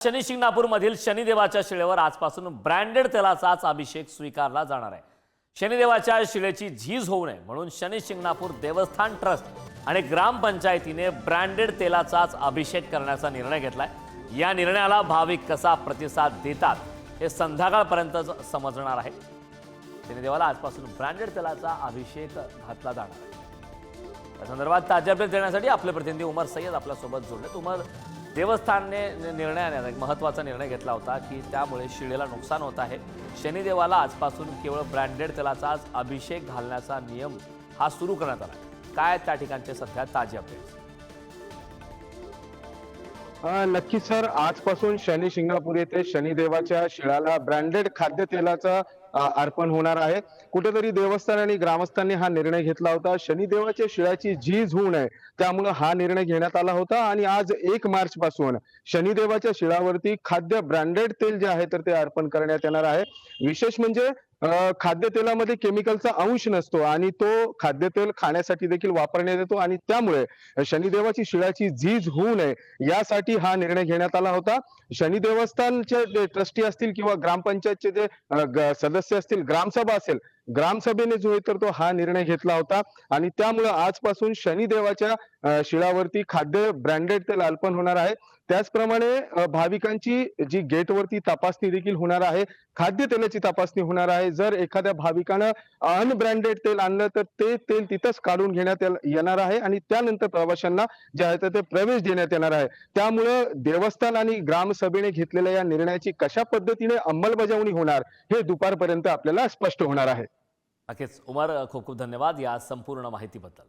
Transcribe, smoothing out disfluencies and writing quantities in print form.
शनी शिंगणापूरमधील शनिदेवाच्या शिळेवर आजपासून ब्रँडेड तेलाचाच अभिषेक स्वीकारला जाणार आहे। शनिदेवाच्या शिळेची झीज होऊ नये म्हणून शनी शिंगणापूर देवस्थान ट्रस्ट आणि ग्रामपंचायतीने ब्रँडेड तेलाचाच अभिषेक करण्याचा निर्णय घेतलाय। या निर्णयाला भाविक कसा प्रतिसाद देतात हे संध्याकाळपर्यंत समजणार आहे। शनिदेवाला आजपासून ब्रँडेड तेलाचा अभिषेक घातला जाणार आहे। या संदर्भात ताज्या अपडेट देण्यासाठी आपले प्रतिनिधी उमर सय्यद आपल्यासोबत जोडलेत। उमर, देवस्थानने निर्णयाने एक महत्त्वाचा निर्णय घेतला होता की त्यामुळे शिळेला नुकसान होत आहे। शनिदेवाला आजपासून केवळ ब्रँडेड तेलाचाच अभिषेक घालण्याचा नियम हा सुरू करण्यात आला। काय त्या ठिकाणचे सध्या ताजे अपडेट्स? नक्कीच सर, आजपासून शनी शिंगणापूर येथे शनिदेवाच्या शिळाला ब्रँडेड खाद्यतेलाचा अर्पण होणार आहे। कुठेतरी देवस्थान आणि ग्रामस्थांनी हा निर्णय घेतला होता। शनिदेवाच्या शिळाची झीज होऊ नये त्यामुळे हा निर्णय घेण्यात आला होता आणि आज 1 मार्च पासून शनिदेवाच्या शिळावरती खाद्य ब्रँडेड तेल जे आहे तर ते अर्पण करण्यात येणार आहे। विशेष म्हणजे खाद्यतेलामध्ये केमिकलचा अंश नसतो आणि तो खाद्यतेल खाण्यासाठी देखील वापरण्यात येतो आणि त्यामुळे शनिदेवाची शिळाची झीज होऊ नये यासाठी हा निर्णय घेण्यात आला होता। शनी देवस्थानचे जे ट्रस्टी असतील किंवा ग्रामपंचायतचे जे सदस्य असतील, ग्रामसभा असेल, ग्रामसभेने जो आहे तर तो हा निर्णय घेतला होता आणि त्यामुळे आजपासून शनिदेवाच्या शिळावरती खाद्य ब्रँडेड तेल अर्पण होणार आहे। त्याचप्रमाणे भाविकांची जी गेटवरती तपासणी देखील होणार आहे, खाद्य तेलाची तपासणी होणार आहे। जर एखाद्या भाविकानं अनब्रँडेड तेल आणलं तर ते तेल तिथंच काढून घेण्यात येणार आहे आणि त्यानंतर प्रवाशांना जे आहे ते प्रवेश देण्यात येणार आहे। त्यामुळे देवस्थान आणि ग्रामसभेने घेतलेल्या या निर्णयाची कशा पद्धतीने अंमलबजावणी होणार हे दुपारपर्यंत आपल्याला स्पष्ट होणार आहे। नक्कीच उमर, खूप खूप धन्यवाद या संपूर्ण माहितीबद्दल।